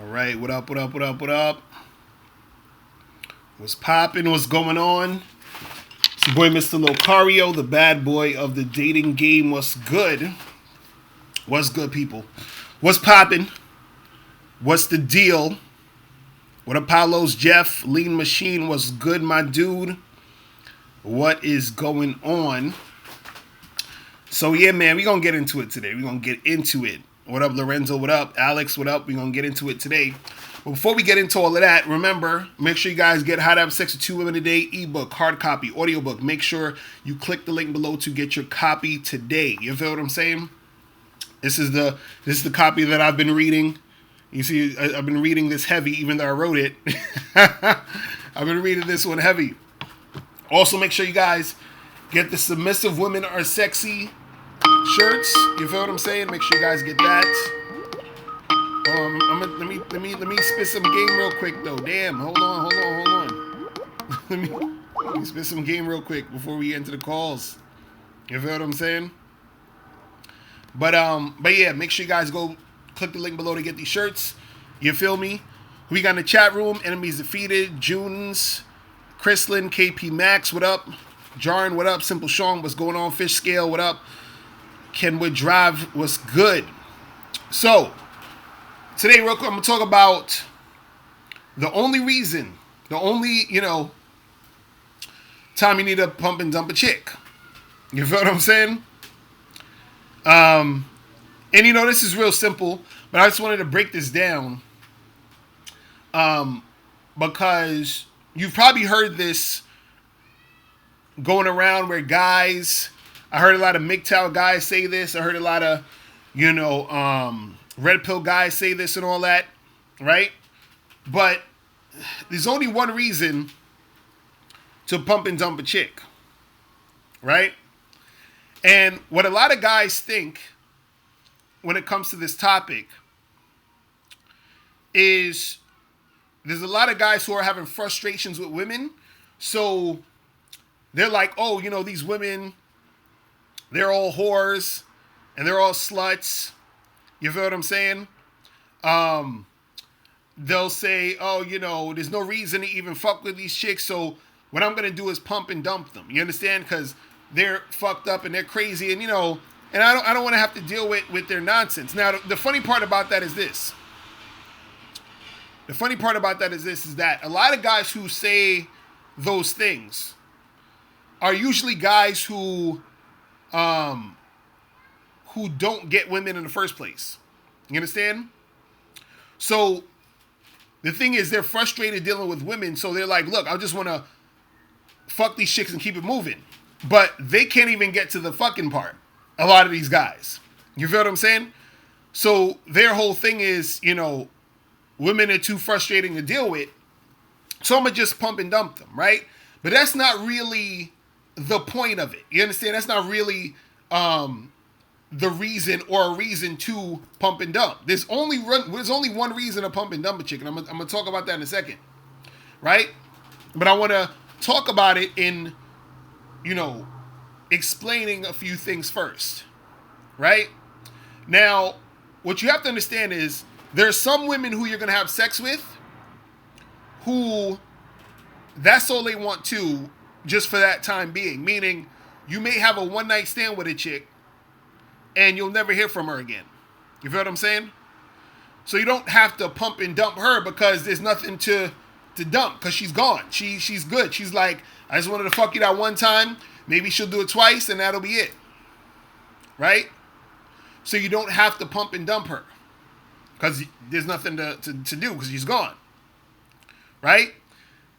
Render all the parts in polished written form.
All right, what up, what up, what up, what up? What's popping? What's going on? It's your boy, Mr. Locario, the bad boy of the dating game. What's good? What's good, people? What's popping? What's the deal? What up, Paulo's Jeff? Lean Machine, what's good, my dude? What is going on? So, yeah, man, we're going to get into it today. We're going to get into it. What up, Lorenzo? What up? Alex, what up? We're going to get into it today. But before we get into all of that, remember, make sure you guys get How to Have Sex with Two Women a Day ebook, hard copy, audiobook. Make sure you click the link below to get your copy today. You feel what I'm saying? This is the copy that I've been reading. You see, I've been reading this heavy, even though I wrote it. I've been reading this one heavy. Also, make sure you guys get the Submissive Women Are Sexy shirts. You feel what I'm saying? Make sure you guys get that. Let me spit some game real quick though. Damn, hold on. let me spit some game real quick before we get into the calls. You feel what I'm saying? But yeah, make sure you guys go click the link below to get these shirts. You feel me? We got in the chat room. Enemies Defeated, Junes, Chrislin, KP Max, what up? Jarn, what up? Simple Sean, what's going on? Fish Scale, what up? Kenwood Drive, what's good? So, today, real quick, I'm going to talk about the only, time you need to pump and dump a chick. You feel what I'm saying? And, this is real simple, but I just wanted to break this down because you've probably heard this going around where guys, I heard a lot of MGTOW guys say this. I heard a lot of, red pill guys say this and all that, right? But there's only one reason to pump and dump a chick, right? And what a lot of guys think when it comes to this topic is there's a lot of guys who are having frustrations with women. So they're like, oh, these women, they're all whores and they're all sluts. You feel what I'm saying? They'll say, oh, there's no reason to even fuck with these chicks. So what I'm going to do is pump and dump them. You understand? Because they're fucked up and they're crazy. And, and I don't want to have to deal with their nonsense. Now, the funny part about that is this. Is that a lot of guys who say those things are usually guys who don't get women in the first place. You understand? So the thing is, they're frustrated dealing with women, so they're like, look, I just want to fuck these chicks and keep it moving. But they can't even get to the fucking part, a lot of these guys. You feel what I'm saying? So their whole thing is, women are too frustrating to deal with, so I'm going to just pump and dump them, right? But that's not really the point of it. You understand? That's not really the reason or a reason to pump and dump. There's only one reason to pump and dump a chick, and I'm gonna talk about that in a second, right? But I want to talk about it in, explaining a few things first, right? Now, what you have to understand is there's some women who you're gonna have sex with who that's all they want to, just for that time being. Meaning, you may have a one-night stand with a chick, and you'll never hear from her again. You feel what I'm saying? So you don't have to pump and dump her because there's nothing to dump because she's gone. She's good. She's like, I just wanted to fuck you that one time. Maybe she'll do it twice, and that'll be it. Right? So you don't have to pump and dump her because there's nothing to do because she's gone. Right?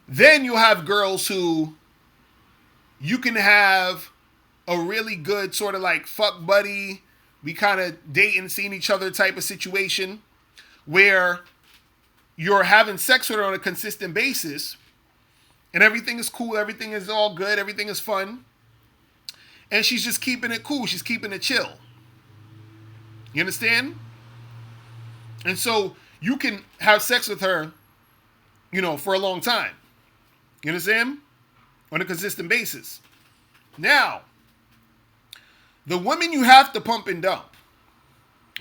Then you'll have girls who you can have a really good sort of like fuck buddy, we kind of dating, seeing each other type of situation where you're having sex with her on a consistent basis and everything is cool, everything is all good, everything is fun, and she's just keeping it cool, she's keeping it chill. You understand? And so you can have sex with her, for a long time. You understand? On a consistent basis. Now, the women you have to pump and dump.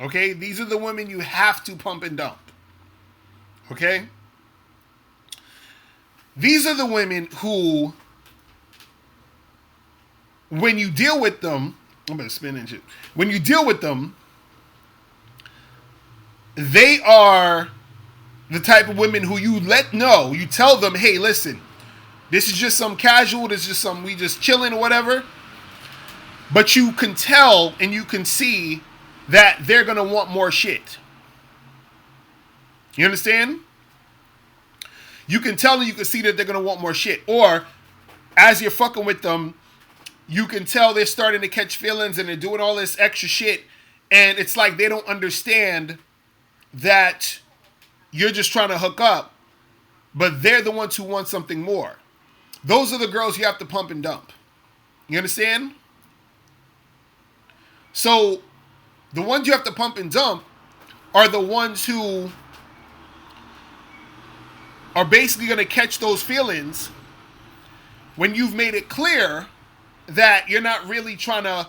Okay? These are the women you have to pump and dump. Okay? These are the women who, when you deal with them, I'm gonna spin and shit. When you deal with them, they are the type of women who you let know, you tell them, hey, listen, this is just some casual, this is just some, we just chilling or whatever. But you can tell and you can see that they're gonna want more shit. You understand? You can tell and you can see that they're gonna want more shit. Or as you're fucking with them, you can tell they're starting to catch feelings and they're doing all this extra shit. And it's like they don't understand that you're just trying to hook up, but they're the ones who want something more. Those are the girls you have to pump and dump. You understand? So the ones you have to pump and dump are the ones who are basically going to catch those feelings when you've made it clear that you're not really trying to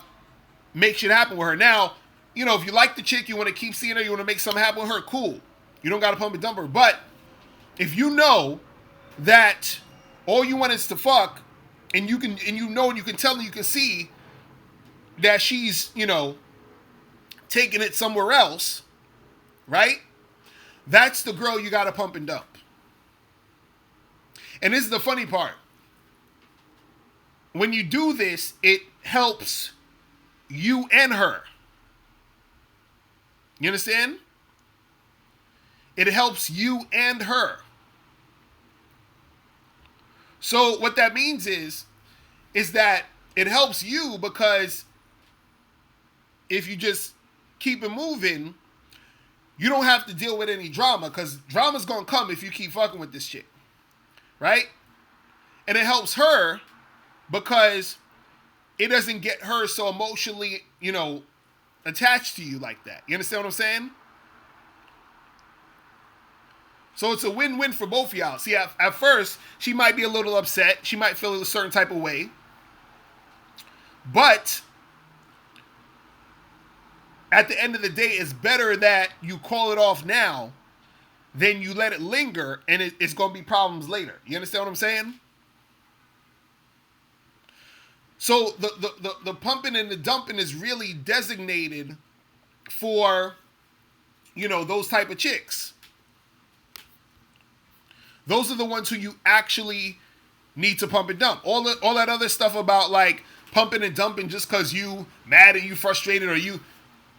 make shit happen with her. Now, you know, if you like the chick, you want to keep seeing her, you want to make something happen with her, cool. You don't got to pump and dump her. But if you know that all you want is to fuck, and you can, and you know, and you can tell and you can see that she's, you know, taking it somewhere else, right? That's the girl you got to pump and dump. And this is the funny part. When you do this, it helps you and her. You understand? It helps you and her. So what that means is that it helps you because if you just keep it moving, you don't have to deal with any drama because drama's going to come if you keep fucking with this shit. Right? And it helps her because it doesn't get her so emotionally, you know, attached to you like that. You understand what I'm saying? So it's a win-win for both of y'all. See, at first, she might be a little upset. She might feel a certain type of way. But at the end of the day, it's better that you call it off now than you let it linger and it's going to be problems later. You understand what I'm saying? So the pumping and the dumping is really designated for, you know, those type of chicks. Those are the ones who you actually need to pump and dump. All that other stuff about like pumping and dumping just because you mad and you frustrated or you,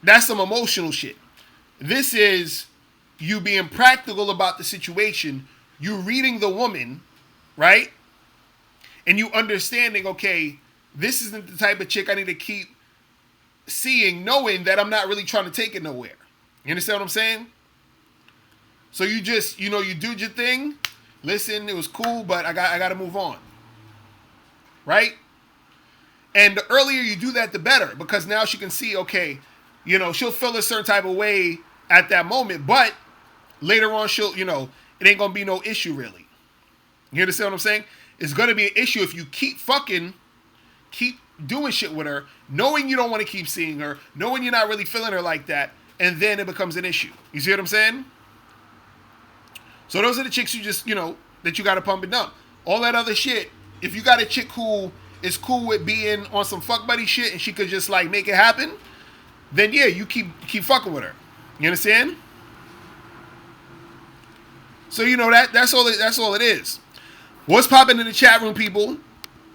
that's some emotional shit. This is you being practical about the situation, you reading the woman, right? And you understanding, okay, this isn't the type of chick I need to keep seeing, knowing that I'm not really trying to take it nowhere. You understand what I'm saying? So you just, you know, you do your thing. Listen, it was cool, but I got to move on. Right? And the earlier you do that, the better. Because now she can see, okay, you know, she'll feel a certain type of way at that moment. But later on, she'll, you know, it ain't going to be no issue, really. You understand what I'm saying? It's going to be an issue if you keep doing shit with her, knowing you don't want to keep seeing her, knowing you're not really feeling her like that, and then it becomes an issue. You see what I'm saying? So those are the chicks you just, you know, that you got to pump and dump. All that other shit, if you got a chick who is cool with being on some fuck buddy shit and she could just like make it happen, then yeah, you keep fucking with her. You understand? So you know that's all it is. What's popping in the chat room, people?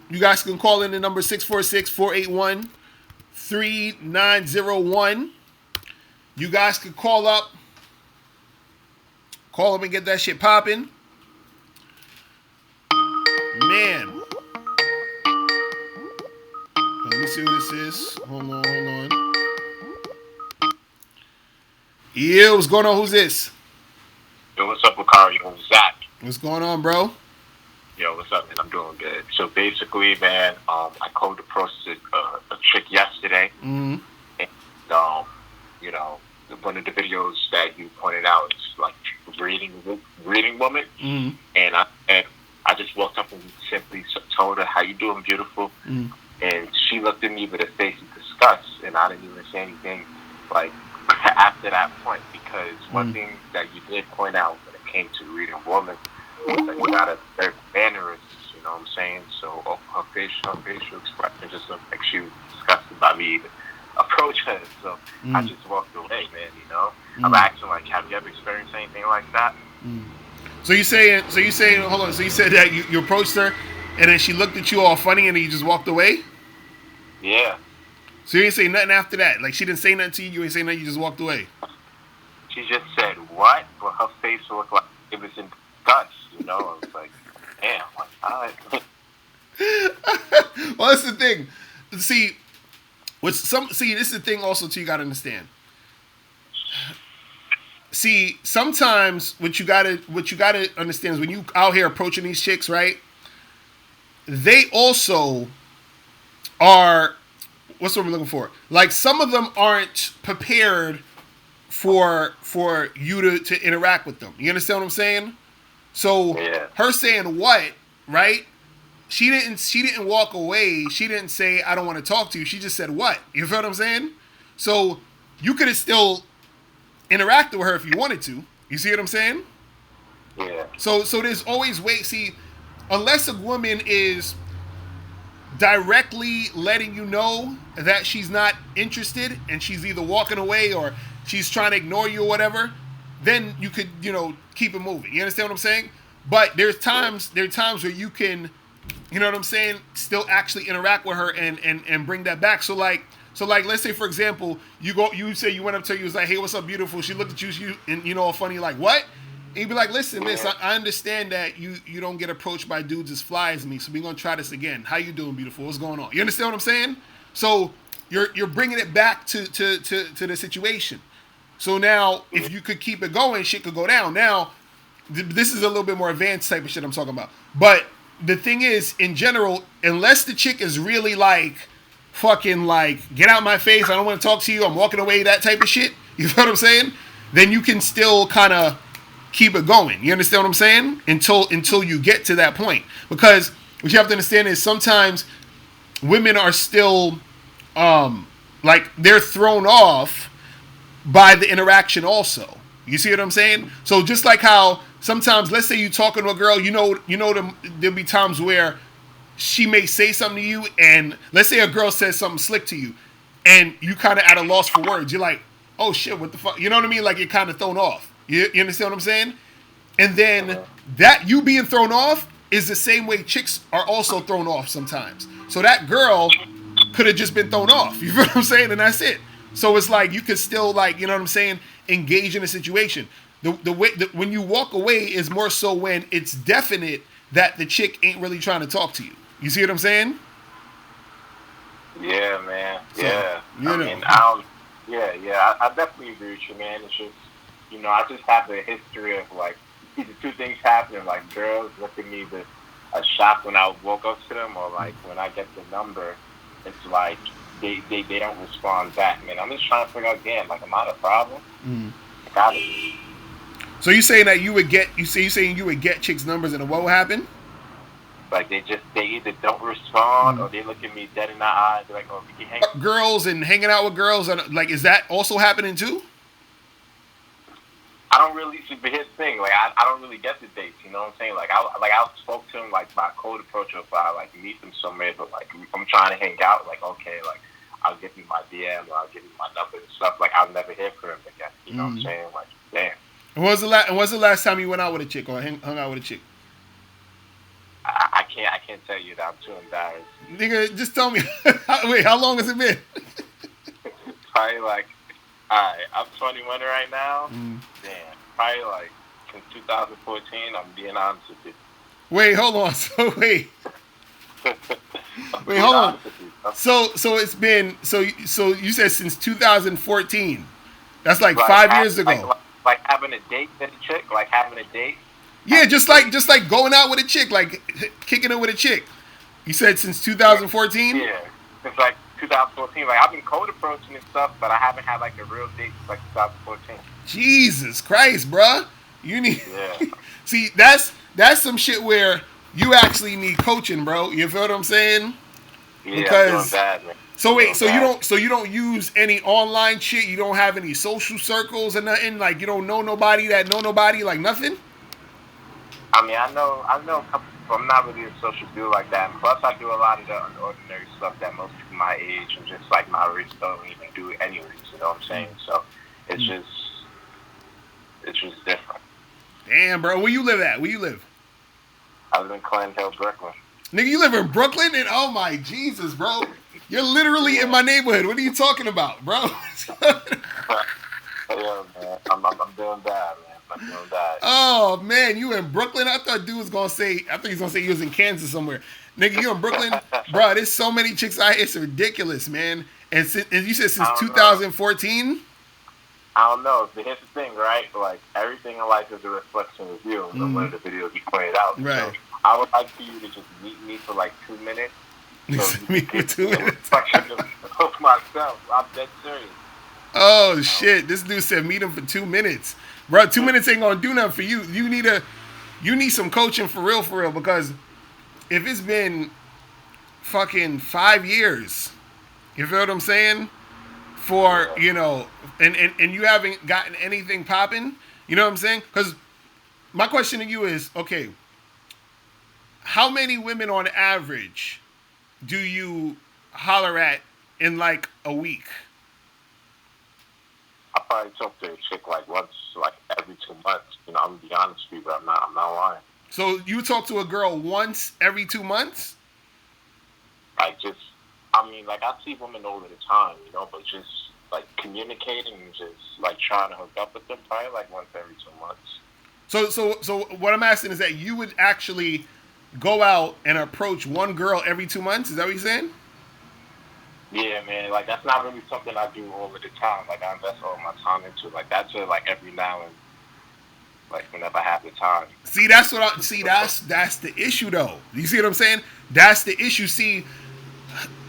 You guys can call in the number 646-481-3901. You guys can call up and get that shit popping. Man. Let me see what this is. Hold on. Yeah, what's going on? Who's this? Yo, what's up, Locario? Zach. What's going on, bro? Yo, what's up, man? I'm doing good. So basically, man, I co-processed a chick yesterday. Mm-hmm. And, you know, one of the videos that you pointed out is like reading woman. Mm-hmm. And I just walked up and simply told her, "How you doing, beautiful?" Mm-hmm. And she looked at me with a face of disgust, and I didn't even say anything like after that point, because one thing that you did point out when it came to reading women, it's like you gotta their mannerisms. You know what I'm saying? So her facial expression just looked like she was disgusted by me even approach her. So I just walked away, man. You know, I'm asking like, have you ever experienced anything like that? So you saying, hold on. So you said that you approached her, and then she looked at you all funny, and then you just walked away. Yeah. So you didn't say nothing after that. Like she didn't say nothing to you. You ain't say nothing. You just walked away. She just said what, but her face looked like it was in guts. You know, I was like, damn. Like, all right. Well, that's the thing. See, this is the thing also too you gotta understand. See, sometimes what you gotta understand is when you out here approaching these chicks, right? They also are what's what we're looking for? Like some of them aren't prepared for you to interact with them. You understand what I'm saying? So her saying what, right? She didn't walk away. She didn't say I don't want to talk to you. She just said what? You feel what I'm saying? So you could have still interacted with her if you wanted to. You see what I'm saying? Yeah. So there's always ways. See, unless a woman is directly letting you know that she's not interested and she's either walking away or she's trying to ignore you or whatever, then you could, keep it moving. You understand what I'm saying? But there are times where you can, you know what I'm saying, still actually interact with her and bring that back. So like let's say for example, you say you went up to her, you was like, hey, what's up, beautiful? She looked at you and funny, like, what? And you'd be like, listen, miss, I understand that you don't get approached by dudes as fly as me, so we're gonna try this again. How you doing, beautiful? What's going on? You understand what I'm saying? So you're bringing it back to the situation. So now if you could keep it going, shit could go down. Now this is a little bit more advanced type of shit I'm talking about. But the thing is, in general, unless the chick is really like fucking like get out my face, I don't want to talk to you, I'm walking away, that type of shit, you know what I'm saying? Then you can still kind of keep it going. You understand what I'm saying? Until you get to that point. Because what you have to understand is sometimes women are still like they're thrown off by the interaction also. You see what I'm saying? So just like how sometimes, let's say you talking to a girl, there'll be times where she may say something to you, and let's say a girl says something slick to you, and you kind of at a loss for words. You're like, oh shit, what the fuck? You know what I mean? Like you're kind of thrown off. You understand what I'm saying? And then that you being thrown off is the same way chicks are also thrown off sometimes. So that girl could have just been thrown off. You feel what I'm saying? And that's it. So it's like you could still, like, you know what I'm saying, engage in a situation. The way when you walk away is more so when it's definite that the chick ain't really trying to talk to you. You see what I'm saying? Yeah, man. So, yeah. I definitely agree with you, man. It's just, I just have the history of like either two things happening, like girls look at me with a shock when I woke up to them, or like when I get the number, it's like they don't respond back, man. I'm just trying to figure out again, like, am I the problem? Gotta be. So you saying that you would get chicks' numbers and what will happen? Like they either don't respond or they look at me dead in the eye. They're like, oh, we can hang. Girls and hanging out with girls, and like, is that also happening too? I don't really see, but here's the thing, like I don't really get the dates, you know what I'm saying? Like I spoke to them like by cold approach, or if I like meet them somewhere, but like I'm trying to hang out, like okay, like I'll give you my DM or I'll give you my number and stuff. Like I'll never hear from them again. You know what I'm saying? Like damn. And when's the last time you went out with a chick or hung out with a chick? I can't tell you that. I'm too embarrassed. Nigga, just tell me. Wait, how long has it been? Probably like, alright, I'm 21 right now. Damn, probably like since 2014. I'm being honest with you. Wait, hold on. So wait, hold on. So it's been so you said since 2014. That's like 5 years ago. Like having a date with a chick, like having a date. Yeah, just like going out with a chick, like kicking it with a chick. You said since 2014? Yeah, since like 2014. Like I've been cold approaching and stuff, but I haven't had like a real date since like 2014. Jesus Christ, bruh. You need. Yeah. See, that's some shit where you actually need coaching, bro. You feel what I'm saying? Yeah, because, I'm doing bad, man. So wait, you don't use any online shit? You don't have any social circles and nothing? Like you don't know nobody that know nobody? Like nothing? I mean, I know a couple people. I'm not really a social dude like that. And plus, I do a lot of the unordinary stuff that most people my age and just like my race don't even do anyways. You know what I'm saying? So it's just different. Damn, bro. Where you live at? Where you live? I live in Clinton Hill, Brooklyn. Nigga, you live in Brooklyn? And oh my Jesus, bro. You're literally Yeah. in my neighborhood. What are you talking about, bro? Yeah, man. I'm doing bad, man. I'm doing bad. Oh man, you in Brooklyn? I thought dude was gonna say. I think he's gonna say you was in Kansas somewhere. Nigga, you in Brooklyn, bro? There's so many chicks out here. It's ridiculous, man. And you said since 2014. I don't know. Here's the thing, right? Like everything in life is a reflection of you. And one of the videos you pointed out. Right. So I would like for you to just meet me for like 2 minutes. So Meet for 2 minutes. Reflection of myself. I'm dead serious. Oh shit! This dude said meet him for 2 minutes, bro. 2 minutes ain't gonna do nothing for you. You need some coaching for real, because if it's been fucking 5 years, you feel what I'm saying? For and you haven't gotten anything popping, you know what I'm saying? Because my question to you is, okay, how many women on average do you holler at in like a week? I probably talk to a chick like once, like every 2 months. You know, I'm gonna be honest with you, but I'm not lying. So you talk to a girl once every 2 months? Like I mean, like I see women all the time, you know, but just like communicating and just like trying to hook up with them probably like once every 2 months. So what I'm asking is that you would actually go out and approach one girl every 2 months? Is that what you're saying? Yeah, man. Like that's not really something I do all of the time. Like I invest all my time into. Like that's like every now and like whenever I have the time. See, that's the issue though. You see what I'm saying? That's the issue. See,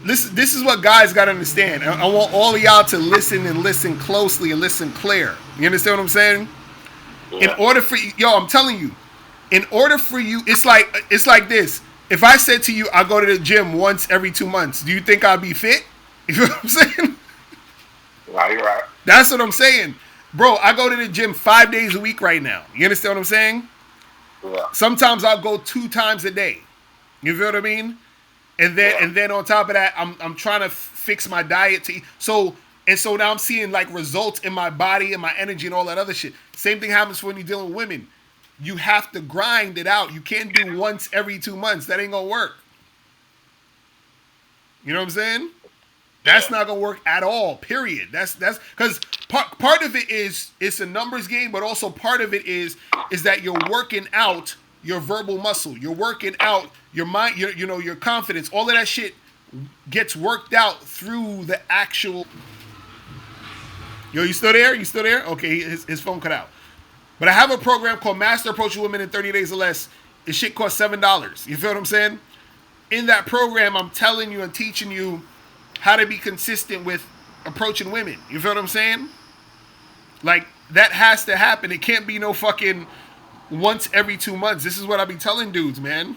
this is what guys gotta understand. I want all of y'all to listen and listen closely and listen clear. You understand what I'm saying? Yeah. In order for I'm telling you, in order for you, it's like this. If I said to you, I go to the gym once every 2 months, do you think I'd be fit? You know what I'm saying? Yeah, you're right. That's what I'm saying. Bro, I go to the gym 5 days a week right now. You understand what I'm saying? Yeah. Sometimes I'll go 2 times a day. You feel what I mean? And then on top of that, I'm trying to fix my diet to eat. So now I'm seeing like results in my body and my energy and all that other shit. Same thing happens when you're dealing with women. You have to grind it out. You can't do once every 2 months. That ain't gonna work. You know what I'm saying? That's not gonna work at all. Period. That's because part of it is it's a numbers game, but also part of it is that you're working out your verbal muscle. You're working out your mind. Your confidence. All of that shit gets worked out through the actual. Yo, you still there? You still there? Okay, his phone cut out. But I have a program called Master Approaching Women in 30 Days or Less. This shit costs $7. You feel what I'm saying? In that program, I'm telling you and teaching you how to be consistent with approaching women. You feel what I'm saying? Like, that has to happen. It can't be no fucking once every 2 months. This is what I be telling dudes, man.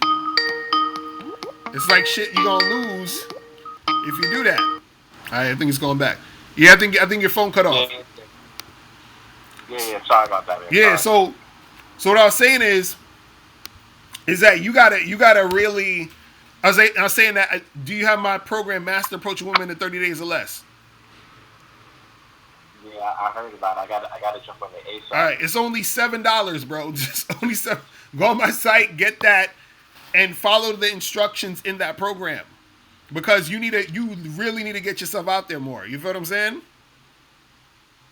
It's like shit you're gonna lose if you do that. All right, I think it's going back. Yeah, I think your phone cut off. Yeah, sorry about that, man. Yeah, so what I was saying is that you gotta really. I was saying that. Do you have my program, Master Approaching Women in 30 Days or Less? Yeah, I heard about it. I gotta jump on the A side. All right, it's only $7, bro. Just only $7. Go on my site, get that, and follow the instructions in that program, because you really need to get yourself out there more. You feel what I'm saying?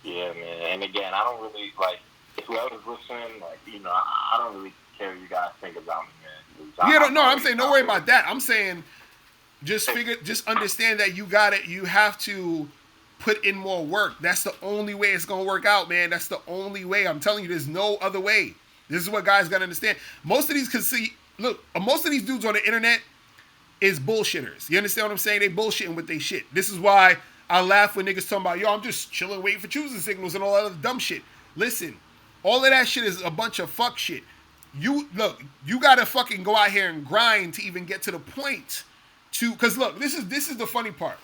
Yeah, man. And again, I don't really like if whoever's listening. Like, I don't really care what you guys think about me, man. I'm saying don't worry about that. I'm saying just understand that you have to put in more work. That's the only way it's gonna work out, man. That's the only way. I'm telling you, there's no other way. This is what guys gotta understand. Most of these dudes on the internet is bullshitters. You understand what I'm saying? They bullshitting with their shit. This is why I laugh when niggas talking about, yo, I'm just chilling, waiting for choosing signals and all that other dumb shit. Listen, all of that shit is a bunch of fuck shit. You gotta fucking go out here and grind to even get to the point because look, this is the funny part.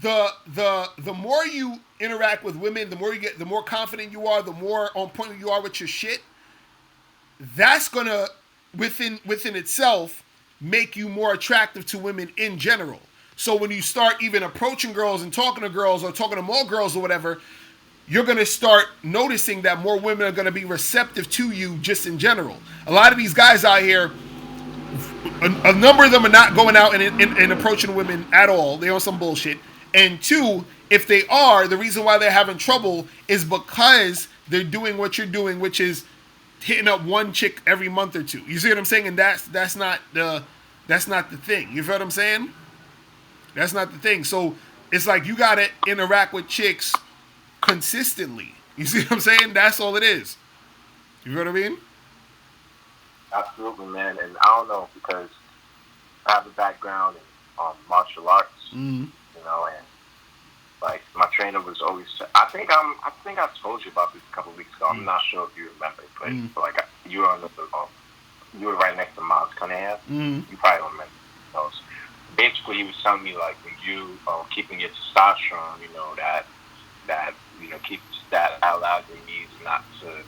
The more you interact with women, the more confident you are, the more on point you are with your shit. that's gonna within itself make you more attractive to women in general. So when you start even approaching girls and talking to girls or talking to more girls or whatever, you're going to start noticing that more women are going to be receptive to you just in general. A lot of these guys out here, a number of them are not going out and approaching women at all. They're on some bullshit. And two, if they are, the reason why they're having trouble is because they're doing what you're doing, which is hitting up one chick every month or two. You see what I'm saying? And that's not the thing. You feel what I'm saying? That's not the thing. So it's like you gotta interact with chicks consistently. You see what I'm saying? That's all it is. You know what I mean? Absolutely, man. And I don't know, because I have a background in martial arts, you know, and like my trainer was always. I think I told you about this a couple of weeks ago. I'm not sure if you remember, but like you were on you were right next to Miles Cunningham. You probably don't remember those. Basically, he was telling me, like, when you keeping your testosterone, you know, that you know, keeps that allows your knees not to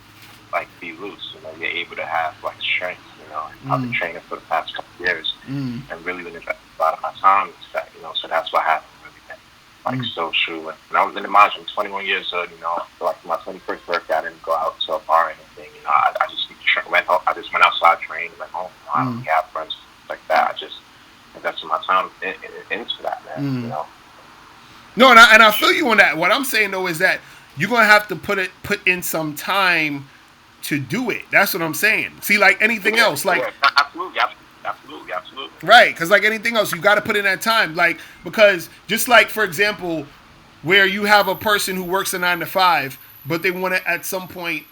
like be loose. You know, you're able to have like strength. You know, I've been training for the past couple of years, and really been investing a lot of my time into that. You know, so that's what happened. Really been like so true. And I was in the mind, I'm 21 years old. You know, for like my 21st birthday, I didn't go out to a bar or anything. You know, I just went home. I just went outside, trained, went home. You know, I don't have friends like that. I just invested my time into that, man. You know. No, and I feel you on that. What I'm saying though is that you're gonna have to put in some time to do it. That's what I'm saying. See, like anything else, like absolutely. Right, because like anything else, you got to put in that time. Like because just like for example, where you have a person who works a 9 to 5, but they want to at some point,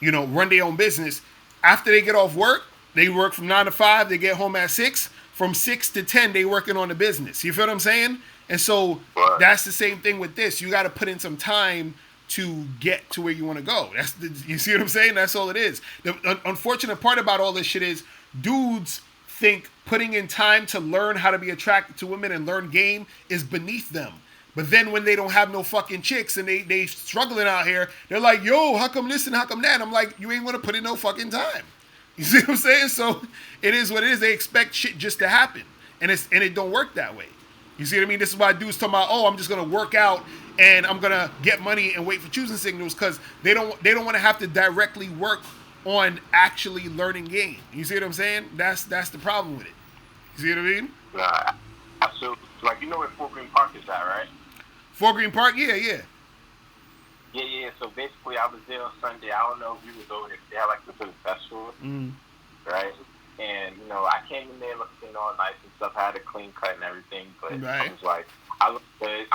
you know, run their own business. After they get off work, they work from 9 to 5. They get home at 6. From 6 to 10, they working on the business. You feel what I'm saying? And so that's the same thing with this. You got to put in some time to get to where you want to go. You see what I'm saying? That's all it is. The unfortunate part about all this shit is dudes think putting in time to learn how to be attracted to women and learn game is beneath them. But then when they don't have no fucking chicks and they struggling out here, they're like, yo, how come this and how come that? And I'm like, you ain't going to put in no fucking time. You see what I'm saying? So it is what it is. They expect shit just to happen. And it don't work that way. You see what I mean? This is why dudes talking about, oh, I'm just gonna work out and I'm gonna get money and wait for choosing signals, because they don't want to have to directly work on actually learning game. You see what I'm saying? That's the problem with it. You see what I mean? Absolutely. Like, you know where Fort Greene Park is at, right? Fort Greene Park? Yeah. Yeah. So basically, I was there on Sunday. I don't know if you was over there. They had like this festival, right? And, you know, I came in there looking all nice and stuff. I had a clean cut and everything. But I was like, I look good.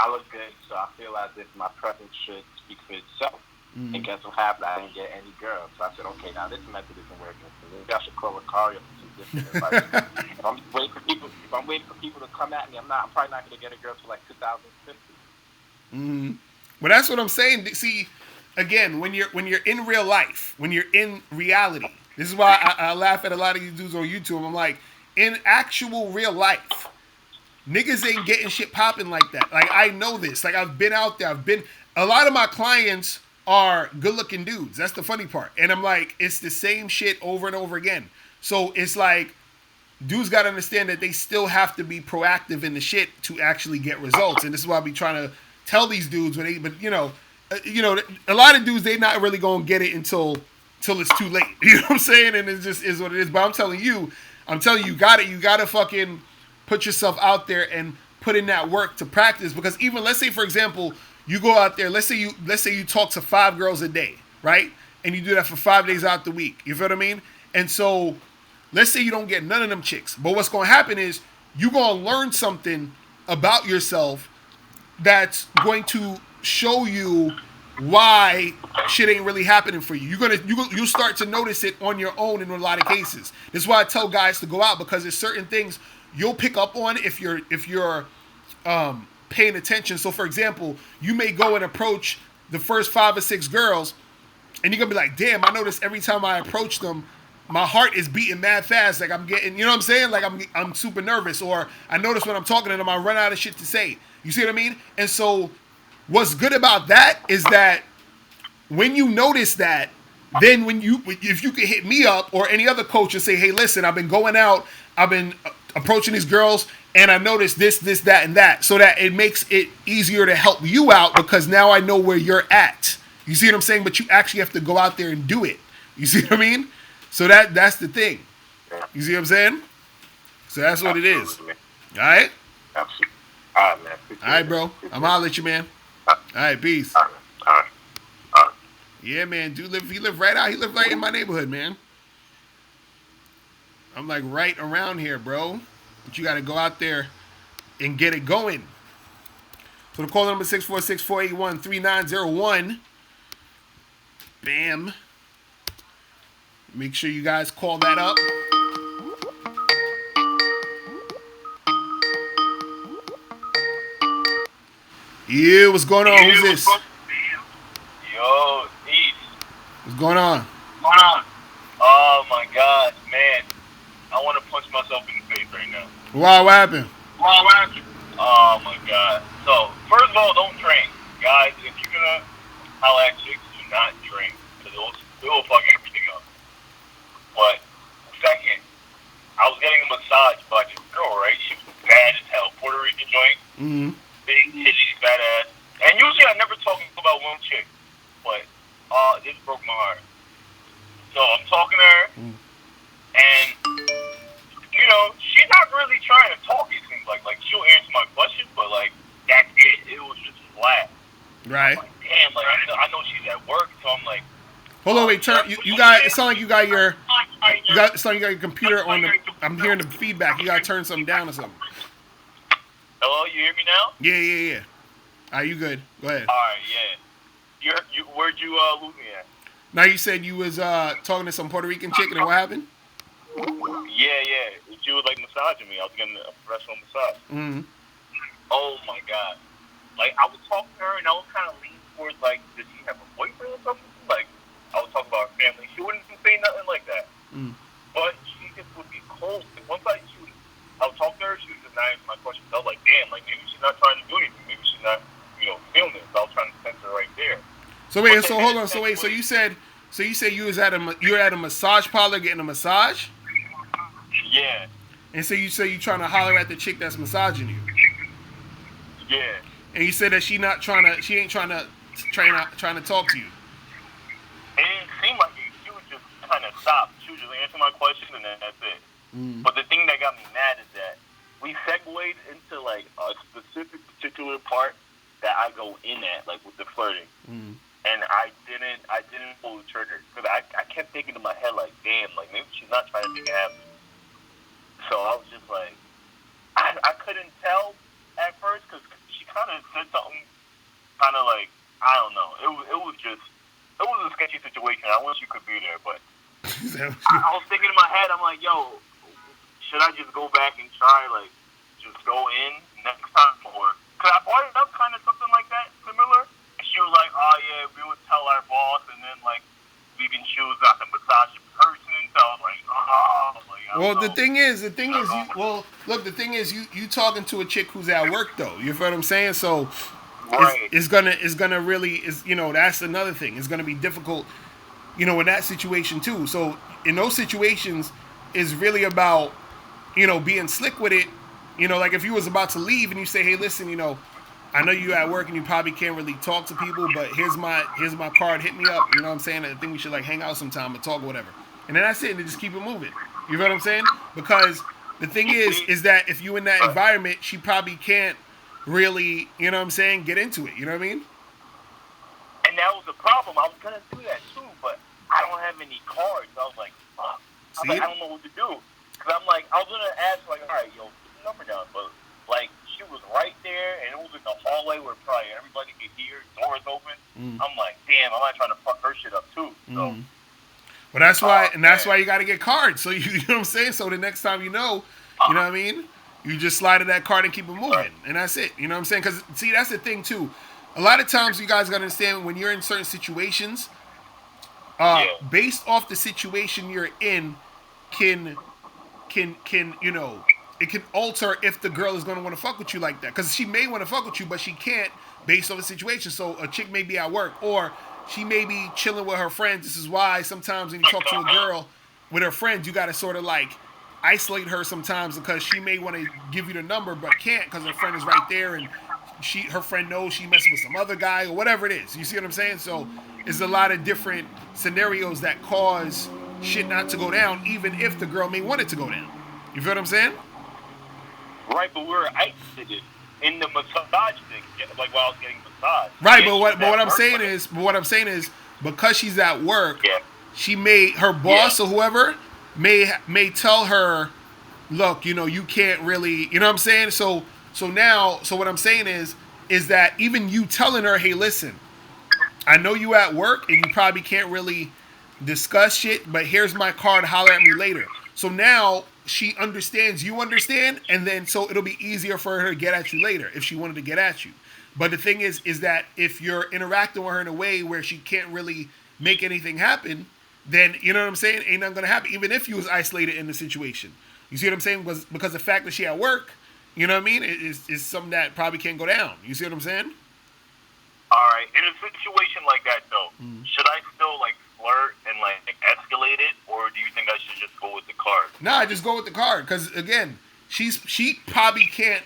So I feel as if my presence should speak for itself. And guess what happened? I didn't get any girls. So I said, okay, now this method isn't working. So maybe I should call Locario for some different advice. If I'm waiting for people to come at me, I'm probably not going to get a girl till like 2050. Well, that's what I'm saying. See, again, when you're in real life, when you're in reality, this is why I laugh at a lot of you dudes on YouTube. I'm like, in actual real life, niggas ain't getting shit popping like that. Like, I know this. Like, I've been out there. A lot of my clients are good-looking dudes. That's the funny part. And I'm like, it's the same shit over and over again. So it's like, dudes got to understand that they still have to be proactive in the shit to actually get results. And this is why I be trying to tell these dudes, but you know, a lot of dudes, they not really gonna get it until it's too late. You know what I'm saying? And it just is what it is. But I'm telling you, you gotta fucking put yourself out there and put in that work to practice. Because even, let's say, for example, you go out there, let's say you talk to 5 girls a day, right? And you do that for 5 days out the week. You feel what I mean? And so let's say you don't get none of them chicks. But what's gonna happen is you're gonna learn something about yourself that's going to show you why shit ain't really happening for you. You'll start to notice it on your own in a lot of cases. This is why I tell guys to go out, because there's certain things you'll pick up on if you're paying attention. So for example, you may go and approach the first 5 or 6 girls, and you're gonna be like, damn, I notice every time I approach them, my heart is beating mad fast. Like I'm getting, you know what I'm saying? Like I'm super nervous. Or I notice when I'm talking to them, I run out of shit to say. You see what I mean? And so what's good about that is that when you notice that, then if you can hit me up or any other coach and say, hey, listen, I've been going out, I've been approaching these girls, and I noticed this, that, and that, so that it makes it easier to help you out because now I know where you're at. You see what I'm saying? But you actually have to go out there and do it. You see what I mean? So that's the thing. You see what I'm saying? So that's what it is. All right? Absolutely. All right, man. All right, bro. I'm holler at you, man. All right, peace. All right. All right. All right. Yeah, man. He live right out. He live right in my neighborhood, man. I'm like right around here, bro. But you got to go out there and get it going. So the call number 646-481-3901. Bam. Make sure you guys call that up. Yeah, what's going on? Who's this? Yo, East. What's going on? What's going on? Oh my God, man. I want to punch myself in the face right now. Why? What happened? Oh my God. So, first of all, don't drink. Guys, if you're going to holla at chicks, do not drink. Because it will fuck everything up. But, second, I was getting a massage by this girl, right? She was bad as hell. Puerto Rican joint. Mm-hmm. Big titties, fat ass. And usually I never talk about one chick. But, this broke my heart. So, I'm talking to her. And, you know, she's not really trying to talk, it seems like. Like, she'll answer my questions, but, like, that's it. It was just flat. Right. Like, damn, like, I know she's at work, so I'm like... Hold on, wait, turn. You got, it sounds like you got your... it sounds like you got your computer on the... I'm hearing the feedback. You got to turn something down or something. Hello, you hear me now? Yeah. All right, you good. Go ahead. All right, yeah. Where'd you lose me at? Now, you said you was talking to some Puerto Rican chick, and what happened? Yeah. She was, like, massaging me. I was getting a professional massage. Mm-hmm. Oh, my God. Like, I was talking to her, and I was kind of leaning towards, like, does she have a boyfriend or something? Like, I was talking about her family. She wouldn't say nothing like that. Mm. But she just would be cold. And once I was talking to her, she was just not answering my questions. I was like, damn, like, maybe she's not trying to do anything. Maybe she's not, feeling it. So I was trying to sense her right there. So wait, so hold on. So you said you were at a massage parlor getting a massage? Yeah. And so you say you trying to holler at the chick that's massaging you? Yeah. And you said that she ain't trying to talk to you. It didn't seem like it. She was just kind of stop. She was just answering my question, and then that's it. Mm. But the thing that got me mad is that we segued into, like, a specific particular part that I go in at, like, with the flirting. Mm. And I didn't pull the trigger. Because I kept thinking in my head, like, damn, like, maybe she's not trying to make it happen. So I was just like, I couldn't tell at first because she kind of said something kind of like, I don't know. It was a sketchy situation. I wish you could be there, but I was thinking in my head, I'm like, yo, should I just go back and try, like, just go in next time? Or, because I brought it up kind of something like that, similar. And she was like, oh, yeah, we would tell our boss, and then, like, we can choose not to massage in person. So I was like, well, the thing is, you talking to a chick who's at work though. You feel what I'm saying? So right. it's gonna really that's another thing. It's gonna be difficult, in that situation too. So in those situations, it's really about, being slick with it. Like if you was about to leave and you say, hey, listen, I know you at work and you probably can't really talk to people, but here's my card. Hit me up. You know what I'm saying? I think we should like hang out sometime and talk or whatever. And then that's it. And then just keep it moving. You know what I'm saying? Because the thing is that if you in that environment, she probably can't really, get into it. You know what I mean? And that was the problem. I was gonna do that too, but I don't have any cards. I was like, fuck. I don't know what to do. Because I'm like, I was gonna ask, like, all right, yo, put the number down, but like, she was right there, and it was in the hallway where probably everybody could hear, doors open. I'm like, damn, I'm not trying to fuck her shit up too. So, well, that's why, that's why you got to get cards. So you know what I'm saying. So the next time you know what I mean, you just slide to that card and keep it moving, and that's it. You know what I'm saying? Because see, that's the thing too. A lot of times, you guys got to understand when you're in certain situations, based off the situation you're in, can it can alter if the girl is going to want to fuck with you like that. Because she may want to fuck with you, but she can't based on the situation. So a chick may be at work, or she may be chilling with her friends. This is why sometimes when you talk to a girl with her friends, you got to sort of like isolate her sometimes because she may want to give you the number but can't because her friend is right there and her friend knows she messing with some other guy or whatever it is. You see what I'm saying? So it's a lot of different scenarios that cause shit not to go down, even if the girl may want it to go down. You feel what I'm saying? Right, but we're isolated in the massage thing, like while I was getting massaged. Right, but what I'm saying is because she's at work, she may her boss or whoever may tell her, look, you can't really, you know what I'm saying? So what I'm saying is that even you telling her, hey, listen, I know you at work and you probably can't really discuss shit, but here's my card, holler at me later. So now she understands, you understand, and then so it'll be easier for her to get at you later if she wanted to get at you. But the thing is that if you're interacting with her in a way where she can't really make anything happen, then you know what I'm saying, ain't nothing gonna happen, even if you was isolated in the situation. You see what I'm saying? Because the fact that she at work, you know what I mean, is something that probably can't go down. You see what I'm saying? All right. In a situation like that, though, should I still like flirt and like escalate it, or do you think I should just go with the card? Nah, just go with the card. Because again, she probably can't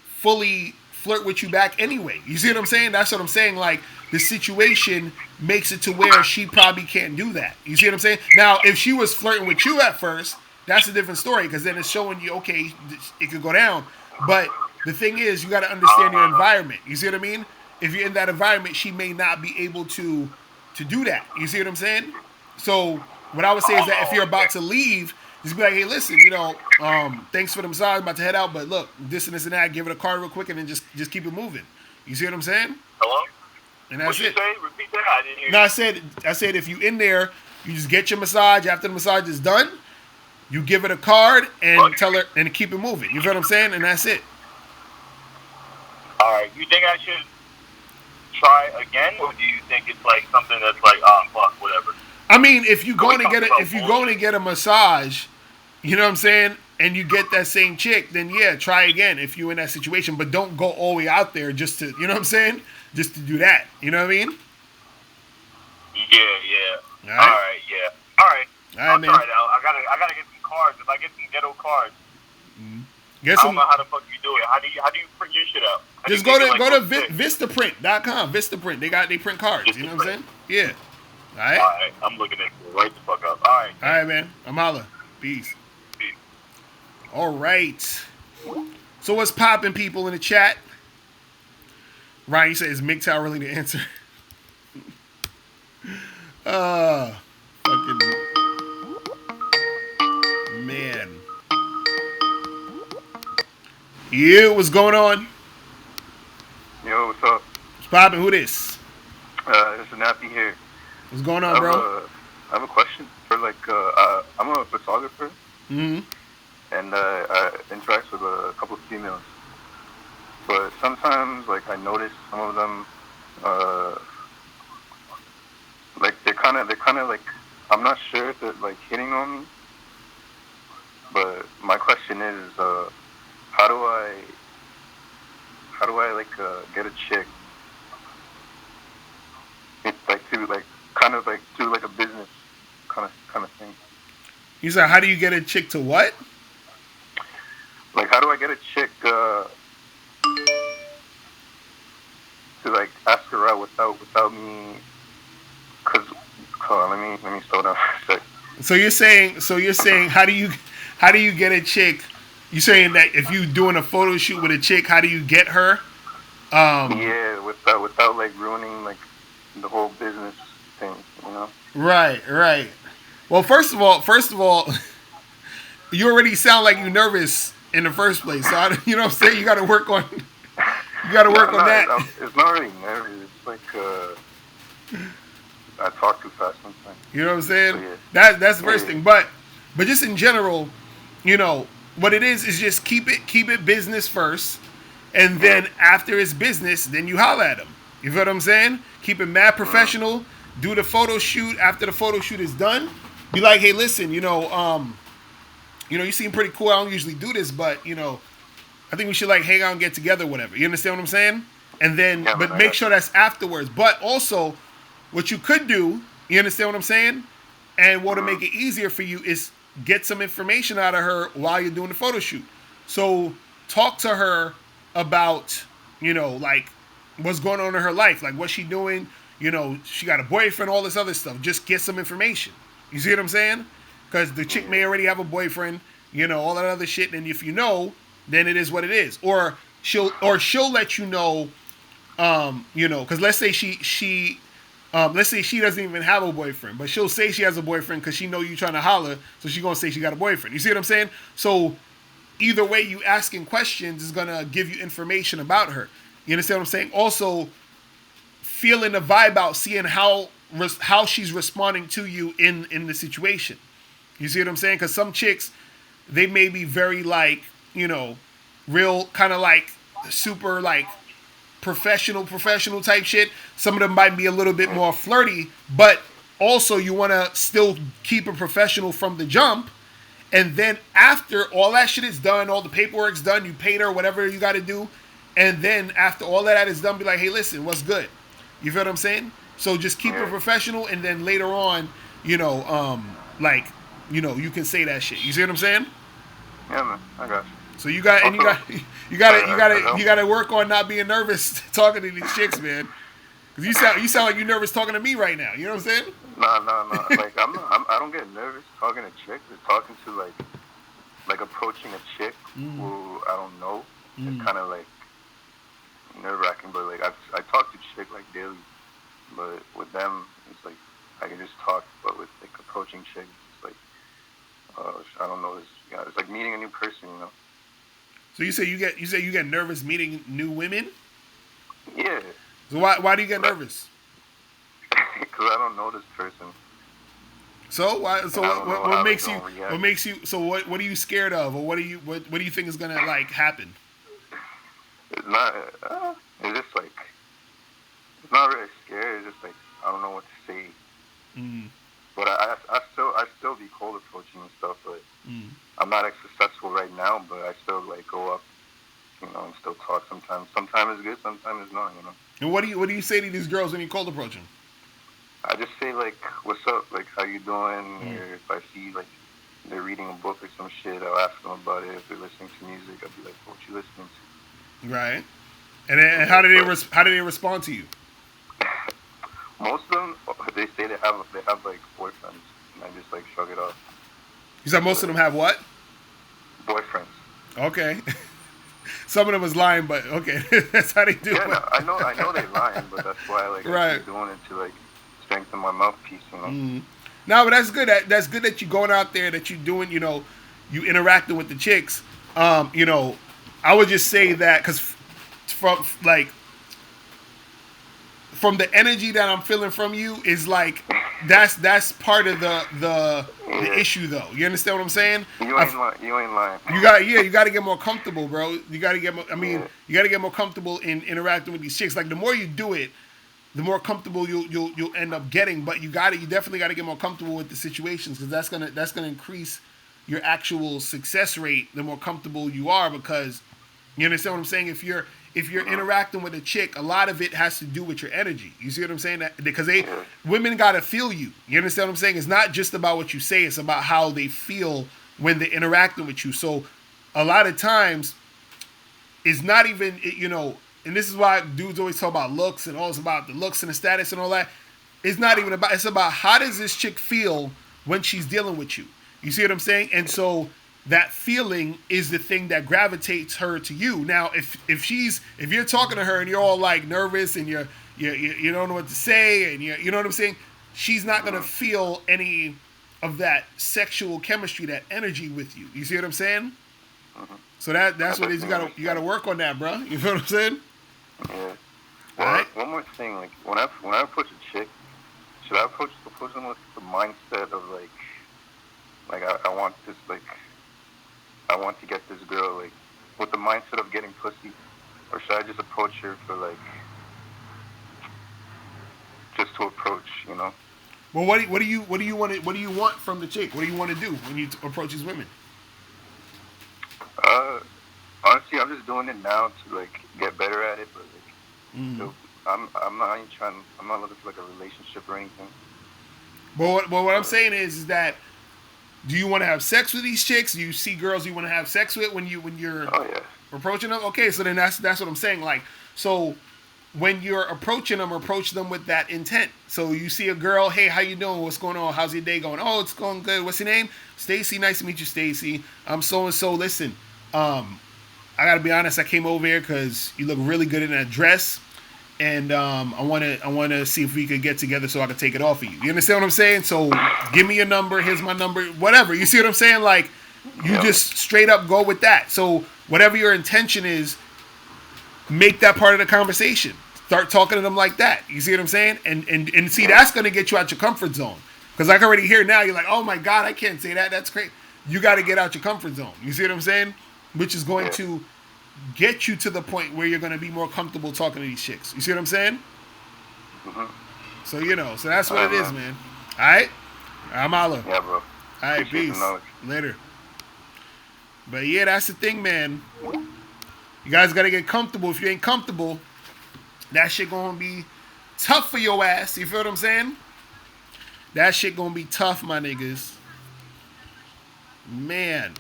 fully flirt with you back anyway. You see what I'm saying? That's what I'm saying. Like the situation makes it to where she probably can't do that. You see what I'm saying? Now, if she was flirting with you at first, that's a different story because then it's showing you, okay, it could go down. But the thing is, you got to understand your environment. You see what I mean? If you're in that environment, she may not be able to do that. You see what I'm saying? So what I would say is that if you're about to leave, just be like, hey, listen, thanks for the massage, I'm about to head out, but look, this and that, give it a card real quick, and then just keep it moving. You see what I'm saying? Hello? And that's it. What you say? Repeat that. I didn't hear you. No, I said if you in there, you just get your massage. After the massage is done, you give it a card and tell her and keep it moving. You feel what I'm saying? And that's it. All right. You think I should try again, or do you think it's like something that's like, fuck, whatever? I mean, if you going to get a massage, you know what I'm saying, and you get that same chick, then yeah, try again if you're in that situation. But don't go all the way out there just to, you know what I'm saying, just to do that. You know what I mean? Yeah. All right. Yeah. All right. I'll man. try it out. I gotta get some cards. If I get some ghetto cards, I don't know how the fuck you do it. How do you print your shit out? Just go to Vistaprint.com. Vistaprint. They print cards. You know what I'm saying? Yeah. All right. I'm looking at it right the fuck up. All right, man. I'm holla. Peace. All right. So what's popping, people in the chat? Ryan, you say, is MGTOW really the answer? Fucking man. You, what's going on? Yo, what's up? What's popping? Who this? This is Nappy here. What's going on, bro? I have a question for I'm a photographer. Mm-hmm. And I interact with a couple of females. But sometimes, I notice some of them, they're kind of like, I'm not sure if they're hitting on me. But my question is, how do I get a chick? It's to do a business kind of thing. You said, how do you get a chick to what? How do I get a chick to ask her out without me? Cause let me slow down for a sec. So you're saying how do you get a chick? You're saying that if you doing a photo shoot with a chick, how do you get her? Yeah, without ruining the whole business thing, you know? Right. Well, first of all, you already sound like you're nervous in the first place. So you know what I'm saying? You got to work on that. It's not really nervous. It's I talk too fast sometimes. You know what I'm saying? So, yeah. That's the first thing. But just in general, what it is just keep it business first, and then after it's business, then you holler at them. You feel what I'm saying? Keep it mad professional. Do the photo shoot. After the photo shoot is done, be like, hey, listen, you seem pretty cool. I don't usually do this, but I think we should hang out and get together, whatever. You understand what I'm saying? and then Yeah, man, but I make got sure you. that's afterwards. But also, what you could do, you understand what I'm saying? And what to make it easier for you is get some information out of her while you're doing the photo shoot. So talk to her about, like what's going on in her life, like what's she doing. She got a boyfriend, all this other stuff. Just get some information. You see what I'm saying? Because the chick may already have a boyfriend, all that other shit. And if you know, then it is what it is. Or she'll let you know, because let's say let's say she doesn't even have a boyfriend, but she'll say she has a boyfriend because she know you trying to holler, so she gonna say she got a boyfriend. You see what I'm saying? So either way, you asking questions is gonna give you information about her. You understand what I'm saying? Also, feeling the vibe out, seeing how she's responding to you in the situation. You see what I'm saying? Because some chicks, they may be very like, real kind of like super like professional type shit. Some of them might be a little bit more flirty, but also you want to still keep it professional from the jump. And then after all that shit is done, all the paperwork's done, you paid her whatever you got to do, and then after all that is done, be like, hey, listen, what's good? You feel what I'm saying? So just keep it professional, and then later on, you can say that shit. You see what I'm saying? Yeah, man, I got you. So you got Also, you got to work on not being nervous talking to these chicks, man. Because you sound like you're nervous talking to me right now. You know what I'm saying? Nah. Like I don't get nervous talking to chicks. It's talking to like approaching a chick who I don't know. It's kind of like nerve wracking. But like I talk to chick like daily, but with them it's like I can just talk. But with like approaching chicks, it's like I don't know. It's like meeting a new person. So you say you get nervous meeting new women? Yeah. So why do you get nervous? Because I don't know this person. So why? So what makes you? React. What makes you? So what are you scared of, or what do you think is gonna like happen? It's not. It's just like it's not really scary. It's just like I don't know what to say. But I still be cold approaching and stuff. But I'm not as successful right now. But I still like go up, and still talk sometimes. Sometimes it's good. Sometimes it's not. And what do you say to these girls when you cold approach them? I just say like, "What's up? Like, how you doing?" Or if I see like they're reading a book or some shit, I'll ask them about it. If they're listening to music, I'll be like, "What you listening to?" Right. And then how do they respond to you? Most of them, they say they have like boyfriends, and I just like shrug it off. You said most of them have what? Boyfriends. Okay. Some of them was lying, but okay, that's how they do. Yeah, no, I know they're lying, but that's why I keep doing it to like strengthen my mouthpiece, No, but that's good. That's good that you're going out there, that you're doing, you interacting with the chicks. I would just say that because from the energy that I'm feeling from you is like that's part of the issue though. You understand what I'm saying? You ain't lying. You got to get more comfortable, bro. You got to get more. You got to get more comfortable in interacting with these chicks. Like the more you do it, the more comfortable you'll end up getting. But you definitely got to get more comfortable with the situations because that's gonna increase your actual success rate. The more comfortable you are, because you understand what I'm saying. If you're interacting with a chick, a lot of it has to do with your energy. You see what I'm saying? Because women gotta feel you. You understand what I'm saying? It's not just about what you say; it's about how they feel when they're interacting with you. So, a lot of times, it's not even and this is why dudes always talk about looks and all it's about the looks and the status and all that. It's not even about. It's about how does this chick feel when she's dealing with you. You see what I'm saying? And so that feeling is the thing that gravitates her to you. Now, if you're talking to her and you're all like nervous and you don't know what to say and you know what I'm saying, she's not gonna feel any of that sexual chemistry, that energy with you. You see what I'm saying? So that's what it is. You gotta work on that, bro. You feel what I'm saying? Yeah. Well, all right. One more thing, like when I approach a chick, should I approach them with the mindset of like I want this, like I want to get this girl, like with the mindset of getting pussy, or should I just approach her for like just to approach, Well, what do you want from the chick? What do you want to do when you approach these women? Honestly, I'm just doing it now to like get better at it, but like So I'm not even trying. I'm not looking for like a relationship or anything. But what I'm But saying is that do you want to have sex with these chicks? Do you see girls you want to have sex with when you're oh yeah, approaching them? Okay, so then that's what I'm saying. Like, so when you're approaching them, approach them with that intent. So you see a girl, hey, how you doing? What's going on? How's your day going? Oh, it's going good. What's your name? Stacy. Nice to meet you, Stacy. I'm so and so. Listen, I gotta be honest. I came over here because you look really good in that dress, and I wanna see if we could get together so I can take it off of you. You understand what I'm saying? So give me your number. Here's my number. Whatever. You see what I'm saying? Like you yeah, just straight up go with that. So whatever your intention is, make that part of the conversation. Start talking to them like that. You see what I'm saying? And see that's gonna get you out your comfort zone. Because I can already hear now. You're like, oh my god, I can't say that. That's crazy. You got to get out your comfort zone. You see what I'm saying? Which is going yeah. to get you to the point where you're going to be more comfortable talking to these chicks. You see what I'm saying? So, so that's what it is, man. All right? I'm Ala. Yeah, bro. All right, Appreciate the peace. knowledge. Later. But yeah, that's the thing, man. You guys got to get comfortable. If you ain't comfortable, that shit going to be tough for your ass. You feel what I'm saying? That shit going to be tough, my niggas. Man.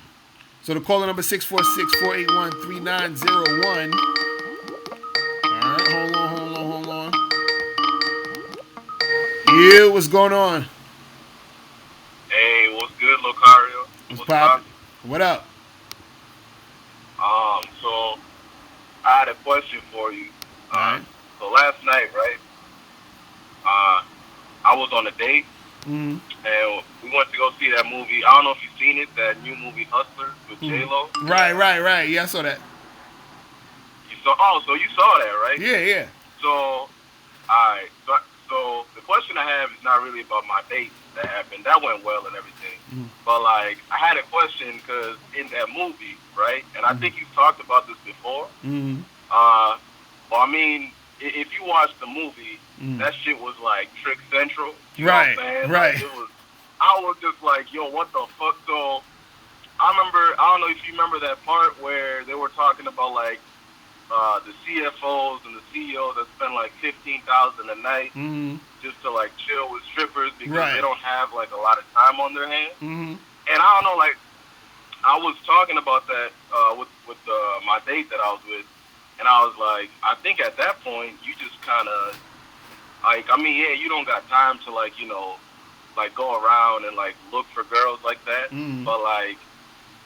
So the caller number 646-481-3901. All right, hold on. Yeah, what's going on? Hey, what's good, Locario? What's poppin'? What up? So I had a question for you. All right. So last night, right? I was on a date, Mm-hmm. and we went to go see that movie. I don't know if you've seen it, that new movie Hustler with J-Lo. Right. Yeah, I saw that. You saw? Oh, so you saw that, right? Yeah. So, alright. So the question I have is not really about my date that happened. That went well and everything. But like, I had a question because in that movie, right? And I think you've talked about this before. Mm-hmm. Well, I mean, if you watch the movie, that shit was like Trick Central. You know what I'm saying? Right. Like, I was just like, yo, what the fuck? So I don't know if you remember that part where they were talking about like the CFOs and the CEOs that spend like $15,000 a night just to like chill with strippers because they don't have like a lot of time on their hands. And I don't know, like I was talking about that with my date that I was with, and I was like, I think at that point you just kind of like, I mean, yeah, you don't got time to like, like go around and like look for girls like that, but like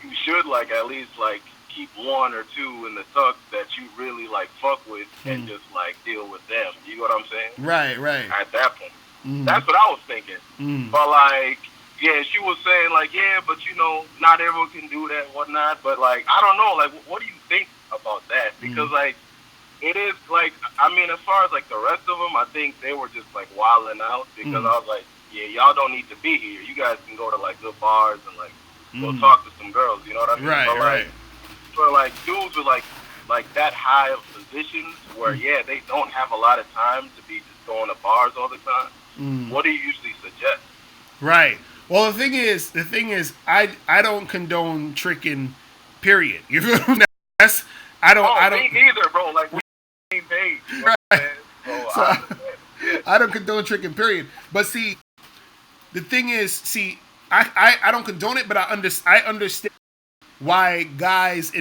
you should like at least like keep one or two in the tuck that you really like fuck with and just like deal with them. You know what I'm saying? Right. At that point, that's what I was thinking. But like, yeah, she was saying like, yeah, but not everyone can do that, whatnot. But like, I don't know, like, what do you think about that? Because like, it is like, I mean, as far as like the rest of them, I think they were just like wilding out because I was like, yeah, y'all don't need to be here. You guys can go to like good bars and like go talk to some girls. You know what I mean? Right. For like dudes with like that high of positions where they don't have a lot of time to be just going to bars all the time. What do you usually suggest? Right. Well, the thing is, I don't condone tricking. Period. You feel me? I don't. Me neither, bro. Like we ain't paid. You know what I'm saying? I don't condone tricking. Period. But see, the thing is, I don't condone it, but I understand why guys